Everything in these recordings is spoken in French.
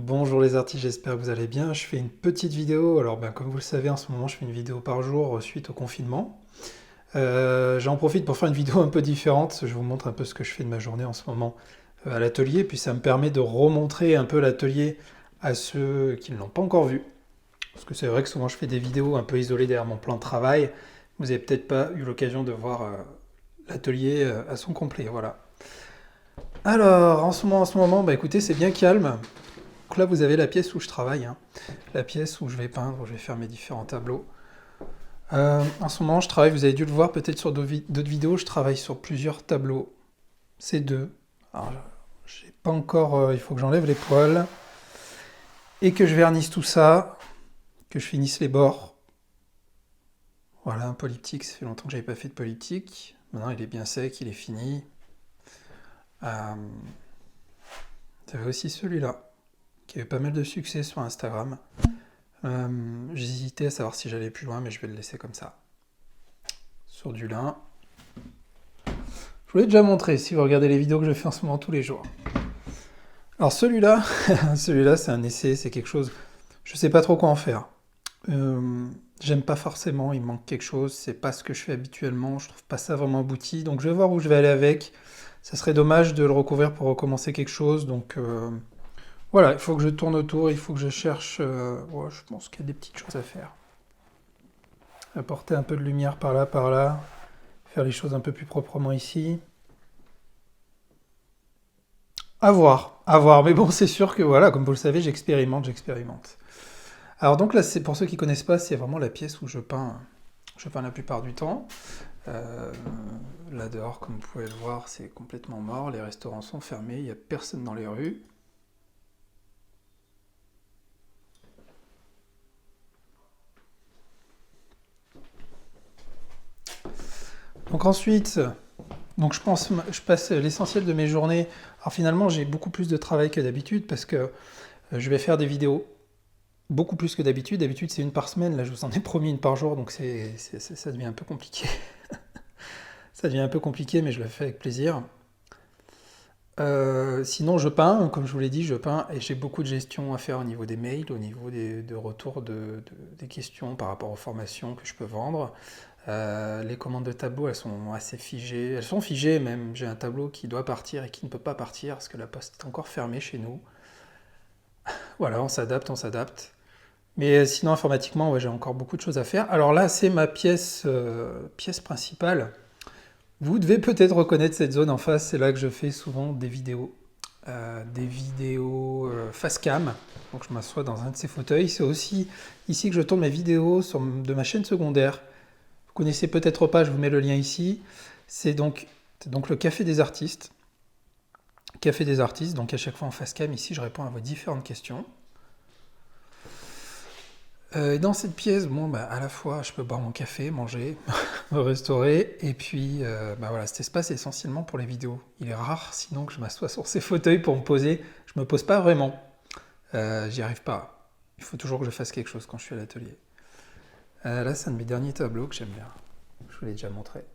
Bonjour les artistes, j'espère que vous allez bien. Je fais une petite vidéo. Alors, comme vous le savez, en ce moment, je fais une vidéo par jour suite au confinement. J'en profite pour faire une vidéo un peu différente. Je vous montre un peu ce que je fais de ma journée en ce moment à l'atelier. Puis ça me permet de remontrer un peu l'atelier à ceux qui ne l'ont pas encore vu. Parce que c'est vrai que souvent je fais des vidéos un peu isolées derrière mon plan de travail. Vous n'avez peut-être pas eu l'occasion de voir l'atelier à son complet. Voilà. Alors, en ce moment, écoutez, c'est bien calme. Donc là, vous avez la pièce où je travaille, hein. La pièce où je vais peindre, où je vais faire mes différents tableaux. En ce moment, je travaille, vous avez dû le voir peut-être sur d'autres vidéos, je travaille sur plusieurs tableaux. C'est deux. Alors, j'ai pas encore, il faut que j'enlève les poils et que je vernisse tout ça, que je finisse les bords. Voilà, un polyptyque, ça fait longtemps que j'avais pas fait de polyptyque. Maintenant, il est bien sec, il est fini. Euh, J'avais aussi celui-là, qui avait pas mal de succès sur Instagram. J'hésitais à savoir si j'allais plus loin, mais je vais le laisser comme ça. Sur du lin. Je vous l'ai déjà montré si vous regardez les vidéos que je fais en ce moment tous les jours. Alors celui-là, celui-là c'est un essai, c'est quelque chose, je sais pas trop quoi en faire. J'aime pas forcément, il manque quelque chose, c'est pas ce que je fais habituellement, je trouve pas ça vraiment abouti, donc je vais voir où je vais aller avec. Ça serait dommage de le recouvrir pour recommencer quelque chose, donc voilà, il faut que je tourne autour, il faut que je cherche, ouais, je pense qu'il y a des petites choses à faire. Apporter un peu de lumière par là, faire les choses un peu plus proprement ici. À voir. Mais bon, c'est sûr que voilà, comme vous le savez, j'expérimente. Alors donc là, c'est pour ceux qui connaissent pas, c'est vraiment la pièce où je peins la plupart du temps. Euh, Là dehors, comme vous pouvez le voir, c'est complètement mort. Les restaurants sont fermés, il n'y a personne dans les rues. Donc ensuite, je passe l'essentiel de mes journées. Alors finalement, j'ai beaucoup plus de travail que d'habitude parce que je vais faire des vidéos beaucoup plus que d'habitude. D'habitude, c'est une par semaine. Là, je vous en ai promis une par jour, donc ça devient un peu compliqué. Ça devient un peu compliqué, mais je le fais avec plaisir. Sinon, je peins, comme je vous l'ai dit, je peins et j'ai beaucoup de gestion à faire au niveau des mails, au niveau de retours des questions par rapport aux formations que je peux vendre. Les commandes de tableau, elles sont assez figées. Elles sont figées même. J'ai un tableau qui doit partir et qui ne peut pas partir parce que la poste est encore fermée chez nous. Voilà, on s'adapte, on s'adapte. Mais sinon, informatiquement, ouais, j'ai encore beaucoup de choses à faire. Alors là, c'est ma pièce principale. Vous devez peut-être reconnaître cette zone en face, c'est là que je fais souvent des vidéos face cam. Donc je m'assois dans un de ces fauteuils. C'est aussi ici que je tourne mes vidéos de ma chaîne secondaire. Vous connaissez peut-être pas, je vous mets le lien ici. C'est donc le Café des artistes. Café des artistes, donc à chaque fois en face cam, ici je réponds à vos différentes questions. Dans cette pièce, à la fois, je peux boire mon café, manger, me restaurer, et puis, voilà, cet espace est essentiellement pour les vidéos. Il est rare, sinon, que je m'assois sur ces fauteuils pour me poser. Je me pose pas vraiment. J'y arrive pas. Il faut toujours que je fasse quelque chose quand je suis à l'atelier. Là, c'est un de mes derniers tableaux que j'aime bien. Je vous l'ai déjà montré.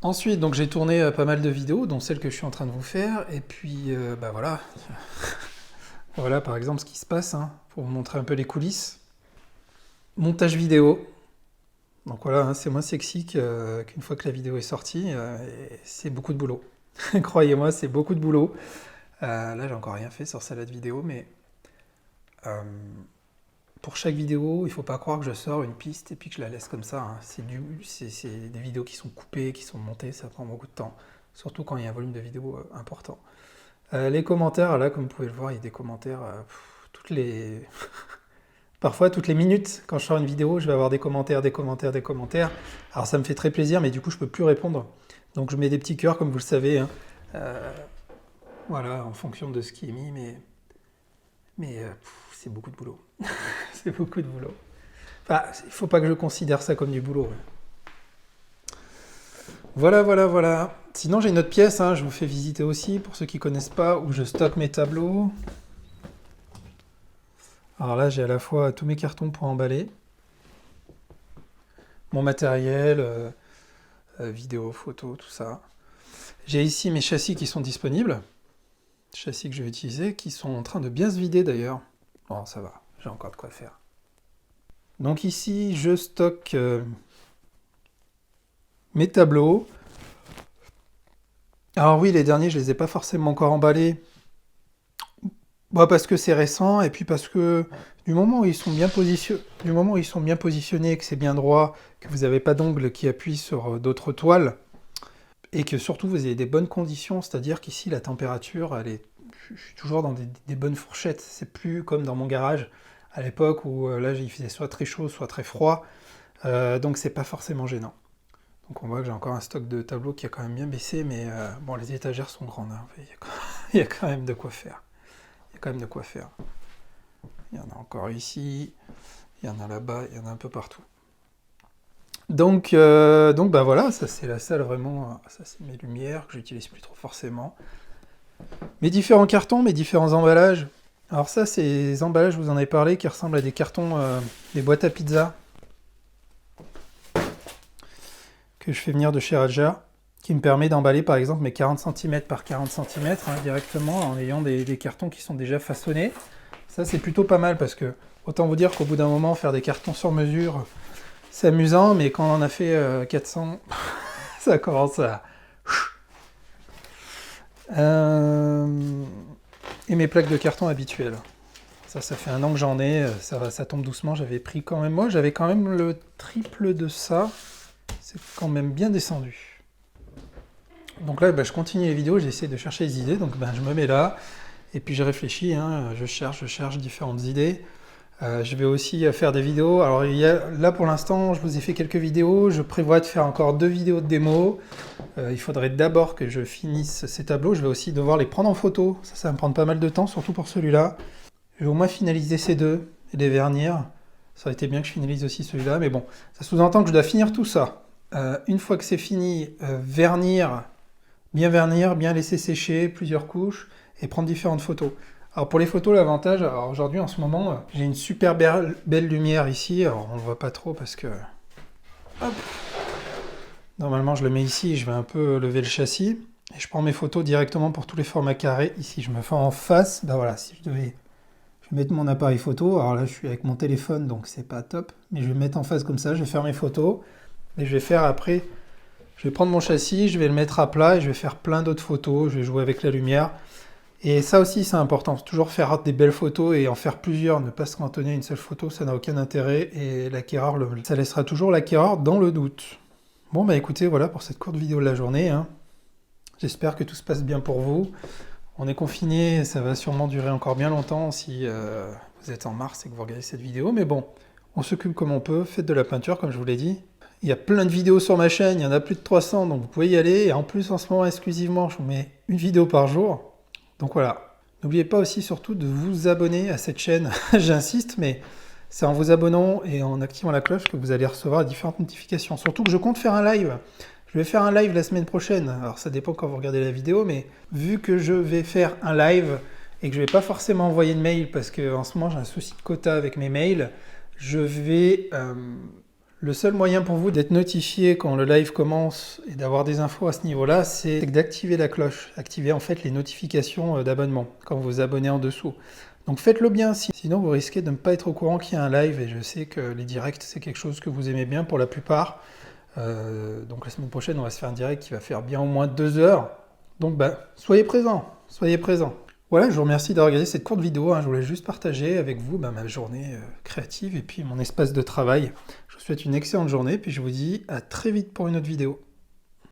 Ensuite, donc j'ai tourné pas mal de vidéos, dont celle que je suis en train de vous faire, et puis, voilà. Voilà par exemple ce qui se passe, hein, pour vous montrer un peu les coulisses. Montage vidéo. Donc voilà, hein, c'est moins sexy qu'une fois que la vidéo est sortie. Et c'est beaucoup de boulot. Croyez-moi, c'est beaucoup de boulot. Là, j'ai encore rien fait sur Salade Vidéo, mais euh, pour chaque vidéo, il ne faut pas croire que je sors une piste et puis que je la laisse comme ça, hein. C'est des vidéos qui sont coupées, qui sont montées, ça prend beaucoup de temps. Surtout quand il y a un volume de vidéos important. Les commentaires, là, comme vous pouvez le voir, il y a des commentaires toutes les... Parfois, toutes les minutes, quand je sors une vidéo, je vais avoir des commentaires, des commentaires, des commentaires. Alors ça me fait très plaisir, mais du coup, je peux plus répondre. Donc je mets des petits cœurs, comme vous le savez, hein. Euh, voilà, en fonction de ce qui est mis, mais c'est beaucoup de boulot. C'est beaucoup de boulot. Enfin, il faut pas que je considère ça comme du boulot, ouais. Voilà, voilà, voilà. Sinon, j'ai une autre pièce, hein, je vous fais visiter aussi, pour ceux qui connaissent pas, où je stocke mes tableaux. Alors là, j'ai à la fois tous mes cartons pour emballer, mon matériel, vidéo, photo, tout ça. J'ai ici mes châssis qui sont disponibles. châssis que je vais utiliser, qui sont en train de bien se vider d'ailleurs. Bon, ça va, j'ai encore de quoi faire. Donc ici, je stocke mes tableaux. Alors oui, les derniers, je les ai pas forcément encore emballés. Bah, parce que c'est récent, et puis parce que du moment où ils sont bien positionnés, que c'est bien droit, que vous n'avez pas d'ongles qui appuient sur d'autres toiles, et que surtout vous avez des bonnes conditions, c'est-à-dire qu'ici la température, je suis toujours dans des bonnes fourchettes. C'est plus comme dans mon garage à l'époque où là il faisait soit très chaud, soit très froid, donc c'est pas forcément gênant. Donc on voit que j'ai encore un stock de tableaux qui a quand même bien baissé, mais bon, les étagères sont grandes, hein. Il y a quand même de quoi faire. Il y a quand même de quoi faire. Il y en a encore ici, il y en a là-bas, il y en a un peu partout. Donc bah voilà, ça c'est la salle vraiment, ça c'est mes lumières que j'utilise plus trop forcément. Mes différents cartons, mes différents emballages. Alors ça, c'est les emballages, je vous en ai parlé, qui ressemblent à des cartons, des boîtes à pizza que je fais venir de chez Raja, qui me permet d'emballer par exemple mes 40 cm par 40 cm directement en ayant des cartons qui sont déjà façonnés. Ça c'est plutôt pas mal parce que autant vous dire qu'au bout d'un moment faire des cartons sur mesure c'est amusant, mais quand on en a fait 400 ça commence à... Et mes plaques de carton habituelles. Ça fait 1 an que j'en ai, ça tombe doucement, j'avais pris quand même... Moi j'avais quand même le triple de ça. C'est quand même bien descendu. Donc là, je continue les vidéos, j'essaie de chercher les idées, donc je me mets là, et puis je réfléchis, hein, je cherche différentes idées. Je vais aussi faire des vidéos. Alors là pour l'instant, je vous ai fait quelques vidéos, je prévois de faire encore 2 vidéos de démo. Il faudrait d'abord que je finisse ces tableaux, je vais aussi devoir les prendre en photo, ça va me prendre pas mal de temps, surtout pour celui-là. Je vais au moins finaliser ces deux, et les vernir. Ça aurait été bien que je finalise aussi celui-là, mais bon, ça sous-entend que je dois finir tout ça. Une fois que c'est fini, vernir, bien laisser sécher, plusieurs couches, et prendre différentes photos. Alors pour les photos, l'avantage, alors aujourd'hui en ce moment, j'ai une super belle lumière ici, alors on ne voit pas trop parce que... Hop. Normalement je le mets ici, je vais un peu lever le châssis, et je prends mes photos directement pour tous les formats carrés. Ici je me fais en face, voilà, si je vais mettre mon appareil photo, alors là je suis avec mon téléphone donc c'est pas top, mais je vais me mettre en face comme ça, je vais faire mes photos, et je vais faire après, je vais prendre mon châssis, je vais le mettre à plat, et je vais faire plein d'autres photos, je vais jouer avec la lumière. Et ça aussi c'est important, toujours faire des belles photos et en faire plusieurs, ne pas se cantonner à une seule photo, ça n'a aucun intérêt, et l'acquéreur, ça laissera toujours l'acquéreur dans le doute. Bon bah écoutez, voilà pour cette courte vidéo de la journée, hein. J'espère que tout se passe bien pour vous. On est confiné, ça va sûrement durer encore bien longtemps si vous êtes en mars et que vous regardez cette vidéo, mais bon, on s'occupe comme on peut, faites de la peinture comme je vous l'ai dit. Il y a plein de vidéos sur ma chaîne, il y en a plus de 300, donc vous pouvez y aller, et en plus en ce moment exclusivement, je vous mets une vidéo par jour. Donc voilà, n'oubliez pas aussi surtout de vous abonner à cette chaîne, j'insiste, mais c'est en vous abonnant et en activant la cloche que vous allez recevoir différentes notifications. Surtout que je compte faire un live. Je vais faire un live la semaine prochaine. Alors ça dépend quand vous regardez la vidéo, mais vu que je vais faire un live et que je ne vais pas forcément envoyer de mail parce qu'en ce moment j'ai un souci de quota avec mes mails, je vais... Le seul moyen pour vous d'être notifié quand le live commence et d'avoir des infos à ce niveau-là, c'est d'activer la cloche, activer en fait les notifications d'abonnement quand vous vous abonnez en dessous. Donc faites-le bien, sinon vous risquez de ne pas être au courant qu'il y a un live, et je sais que les directs c'est quelque chose que vous aimez bien pour la plupart. Donc la semaine prochaine on va se faire un direct qui va faire bien au moins 2 heures. Donc soyez présents, soyez présents. Voilà, je vous remercie d'avoir regardé cette courte vidéo, hein. Je voulais juste partager avec vous ma journée créative et puis mon espace de travail. Je vous souhaite une excellente journée, puis je vous dis à très vite pour une autre vidéo.